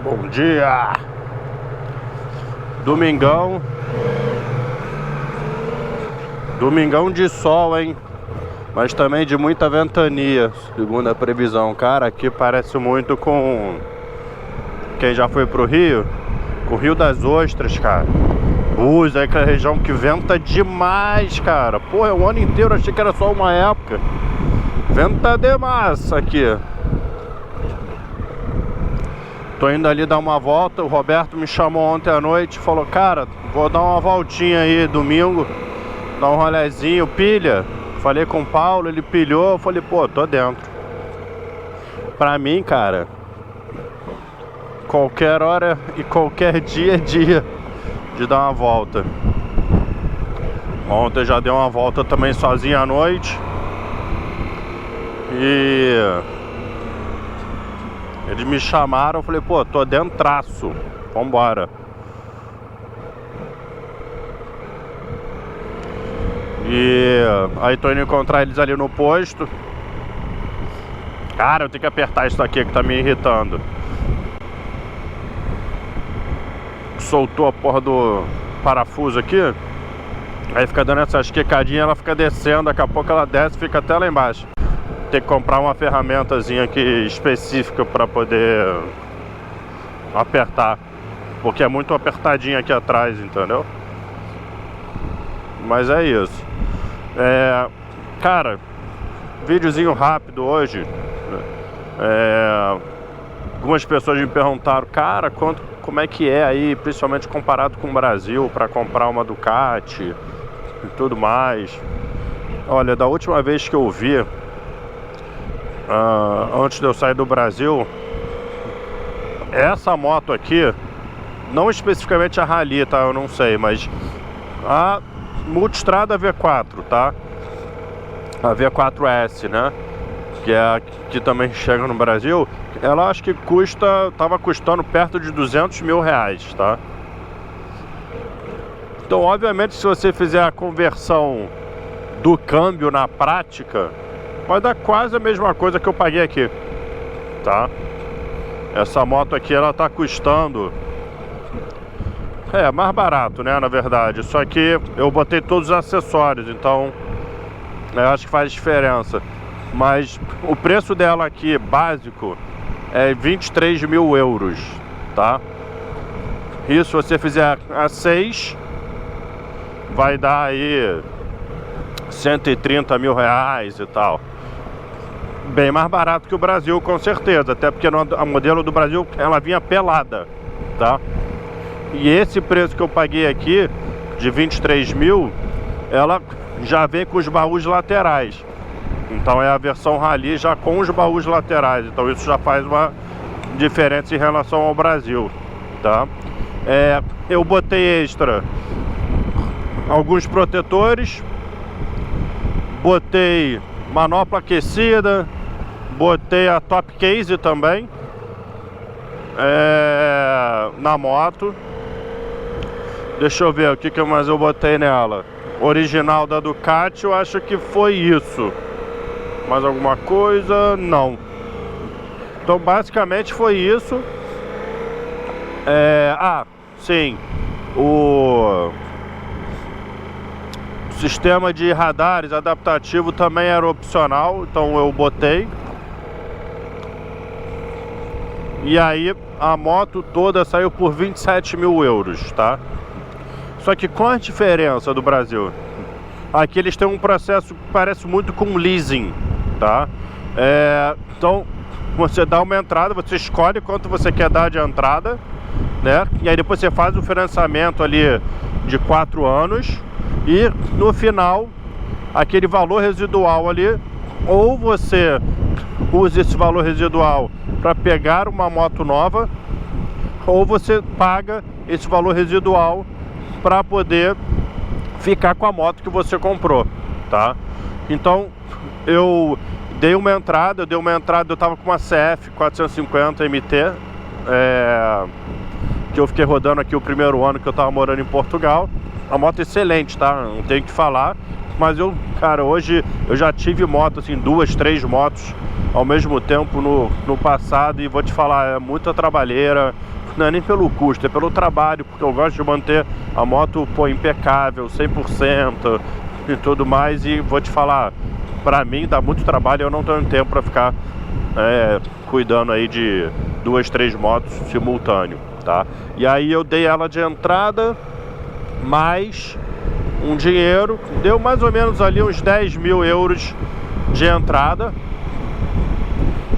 Bom dia! Domingão. Domingão de sol, hein? Mas também de muita ventania, segundo a previsão. Cara, aqui parece muito com... Quem já foi pro Rio? Com o Rio das Ostras, cara. Búzios, é aquela região que venta demais, cara. Porra, o ano inteiro achei que era só uma época. Venta demais aqui. Tô indo ali dar uma volta. O Roberto me chamou ontem à noite e falou: cara, vou dar uma voltinha aí domingo, dar um rolezinho, pilha. Falei com o Paulo, ele pilhou. Eu falei: pô, tô dentro. Pra mim, cara, qualquer hora e qualquer dia é dia de dar uma volta. Ontem já dei uma volta também sozinho à noite. E eles me chamaram, eu falei: pô, tô dentraço, vambora. E aí tô indo encontrar eles ali no posto. Cara, eu tenho que apertar isso aqui que tá me irritando. Soltou a porra do parafuso aqui. Aí fica dando essas quicadinhas, ela fica descendo. Daqui a pouco ela desce e fica até lá embaixo. Tem que comprar uma ferramentazinha aqui específica pra poder apertar, porque é muito apertadinho aqui atrás, entendeu? Mas é isso. Cara, videozinho rápido hoje. Algumas pessoas me perguntaram: cara, como é que é aí, principalmente comparado com o Brasil, para comprar uma Ducati e tudo mais. Olha, da última vez que eu vi, antes de eu sair do Brasil, essa moto aqui, não especificamente a Rally, tá? Eu não sei, mas a Multistrada V4, tá? A V4S, né? Que é a que também chega no Brasil. Ela acho que tava custando perto de 200 mil reais, tá? Então, obviamente, se você fizer a conversão do câmbio na prática, vai dar quase a mesma coisa que eu paguei aqui, tá? Essa moto aqui, ela tá custando... mais barato, né, na verdade. Só que eu botei todos os acessórios, então eu acho que faz diferença. Mas o preço dela aqui, básico, é 23 mil euros, tá? E se você fizer a 6, vai dar aí 130 mil reais e tal. Bem mais barato que o Brasil, com certeza. Até porque a modelo do Brasil, ela vinha pelada, tá? E esse preço que eu paguei aqui, de 23 mil, ela já vem com os baús laterais. Então é a versão Rally já com os baús laterais. Então isso já faz uma diferença em relação ao Brasil, tá? Eu botei extra alguns protetores, botei manopla aquecida, botei a top case também na moto. Deixa eu ver o que mais eu botei nela. Original da Ducati, eu acho que foi isso. Mais alguma coisa? Não. Então basicamente foi isso. Sim. O sistema de radares adaptativo também era opcional, então eu botei. E aí a moto toda saiu por 27 mil euros, tá? Só que com a diferença do Brasil, aqui eles têm um processo que parece muito com leasing, tá? Então você dá uma entrada, você escolhe quanto você quer dar de entrada, né? E aí depois você faz o financiamento ali de 4 anos. E no final, aquele valor residual ali, ou você usa esse valor residual para pegar uma moto nova, ou você paga esse valor residual para poder ficar com a moto que você comprou, tá? Então eu dei uma entrada, eu tava com uma CF 450 MT, que eu fiquei rodando aqui o primeiro ano que eu tava morando em Portugal. A moto é excelente, tá? Não tenho o que falar. Mas cara, hoje eu já tive moto, assim, 2, 3 motos ao mesmo tempo no passado. E vou te falar, é muita trabalheira, não é nem pelo custo, é pelo trabalho, porque eu gosto de manter a moto, pô, impecável, 100% e tudo mais. E vou te falar, pra mim dá muito trabalho, eu não tenho tempo pra ficar cuidando aí de 2, 3 motos simultâneo, tá? E aí eu dei ela de entrada, mais um dinheiro, deu mais ou menos ali uns 10 mil euros de entrada.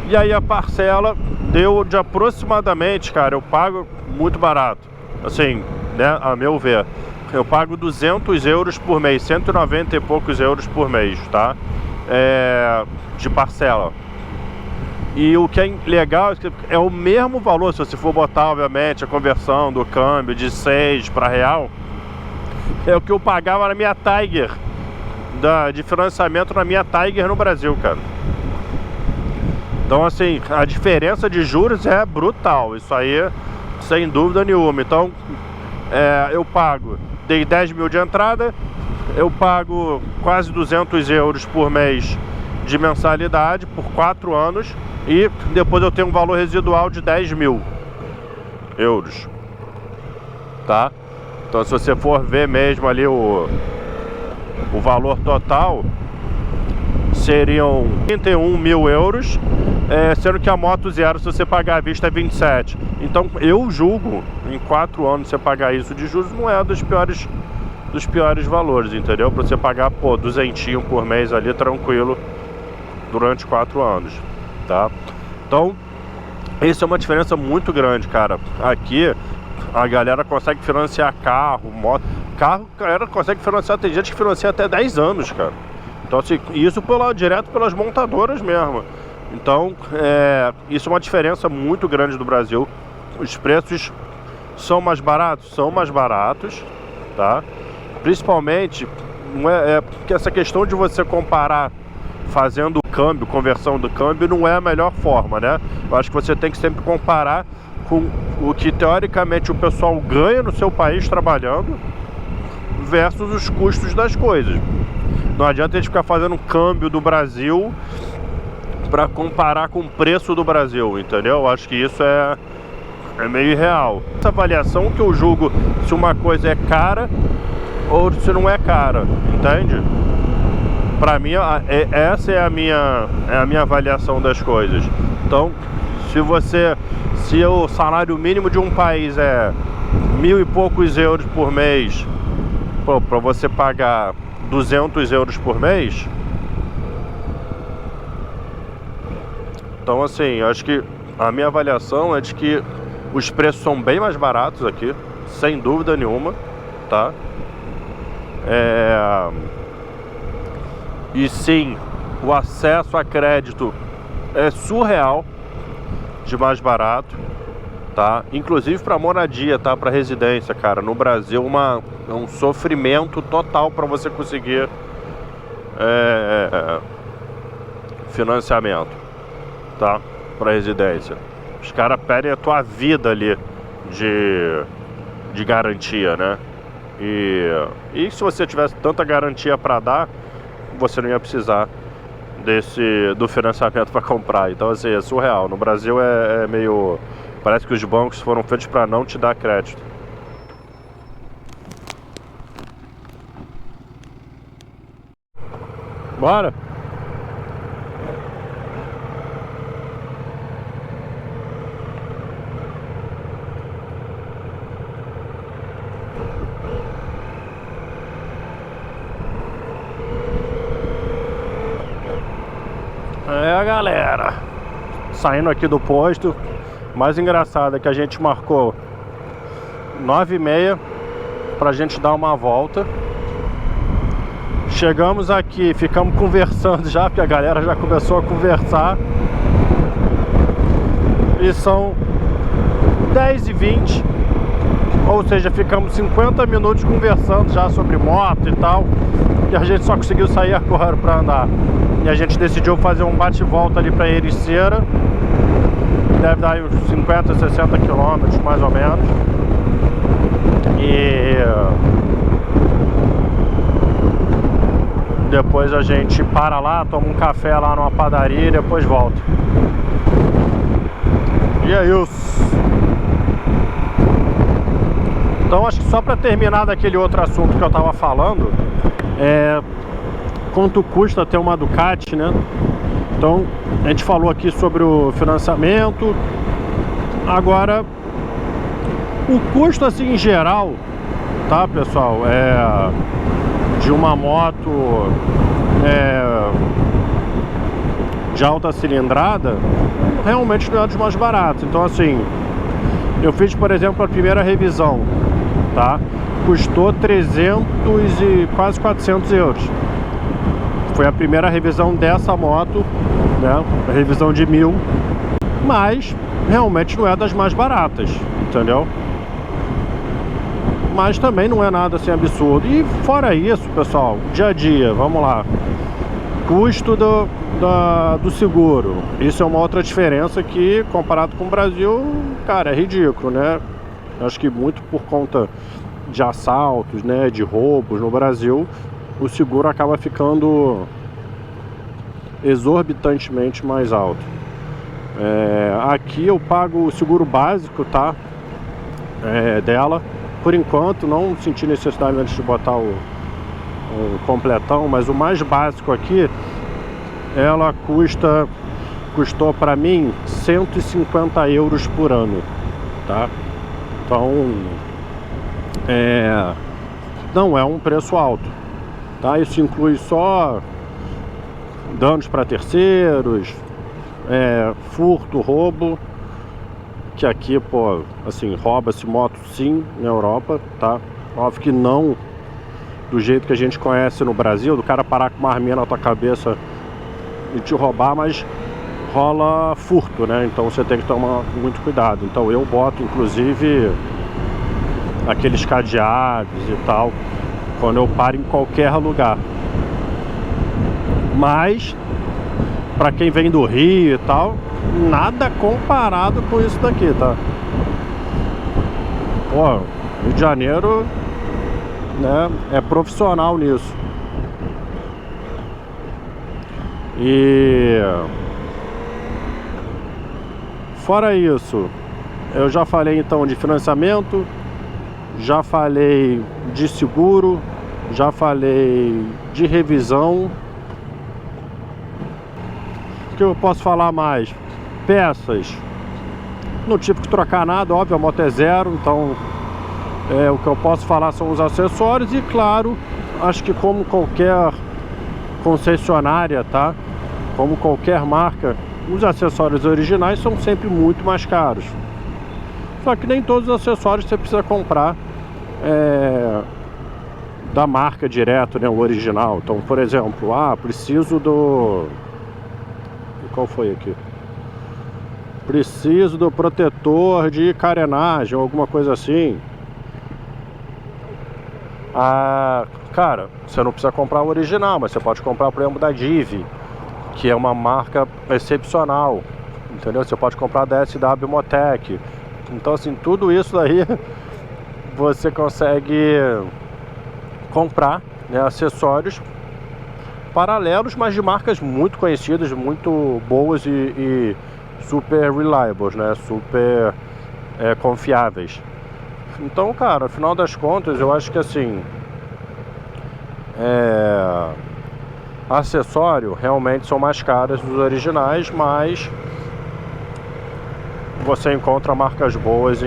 E aí a parcela deu de aproximadamente, cara, eu pago muito barato, assim, né, a meu ver. Eu pago 200 euros por mês, 190 e poucos euros por mês, tá? De parcela. E o que é legal é o mesmo valor, se você for botar, obviamente, a conversão do câmbio de 6 para real, é o que eu pagava na minha Tiger, de financiamento na minha Tiger no Brasil, cara. Então, assim, a diferença de juros é brutal, isso aí, sem dúvida nenhuma. Então, eu pago, dei 10 mil de entrada, eu pago quase 200 euros por mês de mensalidade por 4 anos e depois eu tenho um valor residual de 10 mil euros, tá? Então, se você for ver mesmo ali o valor total, seriam 31 mil euros, sendo que a moto zero, se você pagar à vista, é 27. Então eu julgo, em 4 anos você pagar isso de juros, não é dos piores valores, entendeu? Pra você pagar, pô, 200 por mês ali, tranquilo, durante 4 anos, tá? Então, isso é uma diferença muito grande, cara. Aqui, a galera consegue financiar carro, moto. Carro, a galera consegue financiar, tem gente que financia até 10 anos, cara. Então, assim, isso direto pelas montadoras mesmo. Então, isso é uma diferença muito grande do Brasil. Os preços são mais baratos? São mais baratos, tá? Principalmente, porque essa questão de você comparar fazendo o câmbio, conversão do câmbio, não é a melhor forma, né? Eu acho que você tem que sempre comparar com o que, teoricamente, o pessoal ganha no seu país trabalhando versus os custos das coisas. Não adianta a gente ficar fazendo um câmbio do Brasil para comparar com o preço do Brasil, entendeu? Eu acho que isso é meio irreal. Essa avaliação que eu julgo se uma coisa é cara ou se não é cara, entende? Para mim, essa é a minha avaliação das coisas. Então, se o salário mínimo de um país é 1.000 e poucos euros por mês, para você pagar 200 euros por mês, então, assim, acho que a minha avaliação é de que os preços são bem mais baratos aqui, sem dúvida nenhuma, tá? E sim, o acesso a crédito é surreal de mais barato, tá? Inclusive para moradia, tá? Para residência, cara. No Brasil é um sofrimento total para você conseguir financiamento, tá? Para residência. Os caras pedem a tua vida ali de garantia, né? E se você tivesse tanta garantia para dar, você não ia precisar do financiamento para comprar. Então, assim, é surreal. No Brasil é meio... Parece que os bancos foram feitos para não te dar crédito. Bora! Galera, saindo aqui do posto. Mais engraçado é que a gente marcou 9h30 pra gente dar uma volta. Chegamos aqui, ficamos conversando já, porque a galera já começou a conversar. E são 10h20, ou seja, ficamos 50 minutos conversando já sobre moto e tal. E a gente só conseguiu sair agora pra andar. E a gente decidiu fazer um bate-volta ali pra Ericeira. Deve dar aí uns 50, 60 quilômetros, mais ou menos. E depois a gente para lá, toma um café lá numa padaria e depois volta. E é isso. Então acho que só para terminar daquele outro assunto que eu tava falando, quanto custa ter uma Ducati, né? Então a gente falou aqui sobre o financiamento. Agora o custo assim em geral, tá, pessoal, de uma moto de alta cilindrada, realmente não é dos mais baratos. Então assim, eu fiz, por exemplo, a primeira revisão, tá? Custou 300 e quase 400 euros. Foi a primeira revisão dessa moto, né? A revisão de 1000, mas realmente não é das mais baratas, entendeu? Mas também não é nada assim absurdo. E fora isso, pessoal, dia a dia, vamos lá. Custo do seguro. Isso é uma outra diferença que, comparado com o Brasil, cara, é ridículo, né? Acho que muito por conta de assaltos, né, de roubos no Brasil, o seguro acaba ficando exorbitantemente mais alto. Aqui eu pago o seguro básico, tá? Dela. Por enquanto, não senti necessidade antes de botar o completão, mas o mais básico aqui, ela custou para mim 150 euros por ano, tá? Então, não é um preço alto, tá? Isso inclui só danos para terceiros, furto, roubo, que aqui, pô, assim, rouba-se moto sim na Europa, tá? Óbvio que não do jeito que a gente conhece no Brasil, do cara parar com uma arminha na tua cabeça e te roubar, mas rola furto, né? Então você tem que tomar muito cuidado. Então eu boto, inclusive, aqueles cadeados e tal, quando eu paro em qualquer lugar. Mas, pra quem vem do Rio e tal, nada comparado com isso daqui, tá? Pô, Rio de Janeiro, né, é profissional nisso. E fora isso, eu já falei então de financiamento, já falei de seguro, já falei de revisão. O que eu posso falar mais? Peças. Não tive que trocar nada, óbvio, a moto é zero, então o que eu posso falar são os acessórios. E claro, acho que como qualquer concessionária, tá? Como qualquer marca, os acessórios originais são sempre muito mais caros. Só que nem todos os acessórios você precisa comprar da marca direto, né? O original. Então, por exemplo, preciso do... Qual foi aqui? Preciso do protetor de carenagem ou alguma coisa assim. Cara, você não precisa comprar o original, mas você pode comprar, por exemplo, da Divi, que é uma marca excepcional, entendeu? Você pode comprar da SW Motec. Então, assim, tudo isso aí você consegue comprar, né, acessórios paralelos, mas de marcas muito conhecidas, muito boas e super reliables, né? Super confiáveis. Então, cara, afinal das contas, eu acho que assim, acessório realmente são mais caros dos originais, mas você encontra marcas boas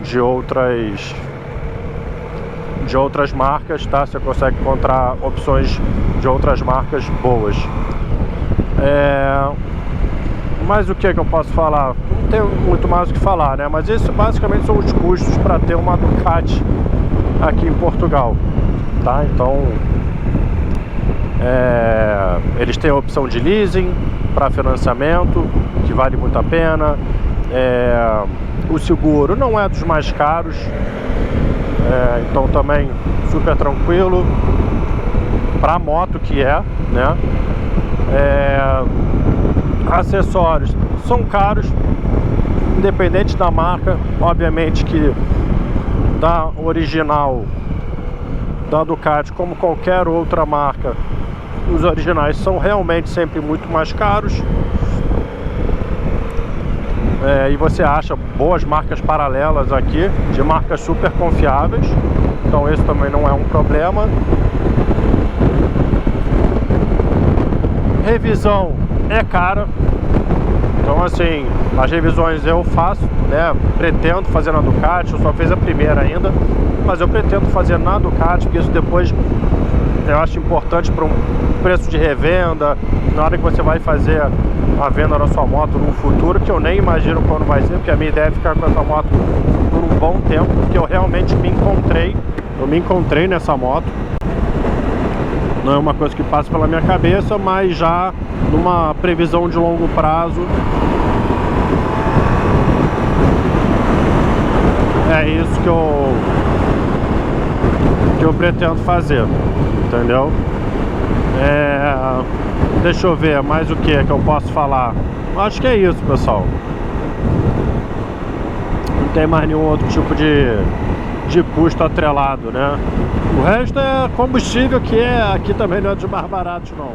de outras marcas, tá? Você consegue encontrar opções de outras marcas boas. Mas o que eu posso falar? Não tenho muito mais o que falar, né? Mas esses basicamente são os custos para ter uma Ducati aqui em Portugal, tá? Então, eles têm a opção de leasing para financiamento, que vale muito a pena. O seguro não é dos mais caros, então também super tranquilo para moto que né? Acessórios são caros, independente da marca. Obviamente que da original da Ducati, como qualquer outra marca, os originais são realmente sempre muito mais caros. E você acha boas marcas paralelas aqui, de marcas super confiáveis. Então esse também não é um problema. Revisão é cara. Então assim, as revisões eu faço, né? Pretendo fazer na Ducati, eu só fiz a primeira ainda, mas eu pretendo fazer na Ducati, porque isso depois eu acho importante para um preço de revenda, na hora que você vai fazer a venda da sua moto no futuro, que eu nem imagino quando vai ser, porque a minha ideia é ficar com essa moto por um bom tempo, porque eu realmente me encontrei nessa moto. Não é uma coisa que passa pela minha cabeça, mas já numa previsão de longo prazo, é isso que eu pretendo fazer, entendeu? Deixa eu ver mais o que eu posso falar. Acho que é isso, pessoal. Não tem mais nenhum outro tipo de custo atrelado, né? O resto é combustível, que aqui também não é dos mais baratos, não.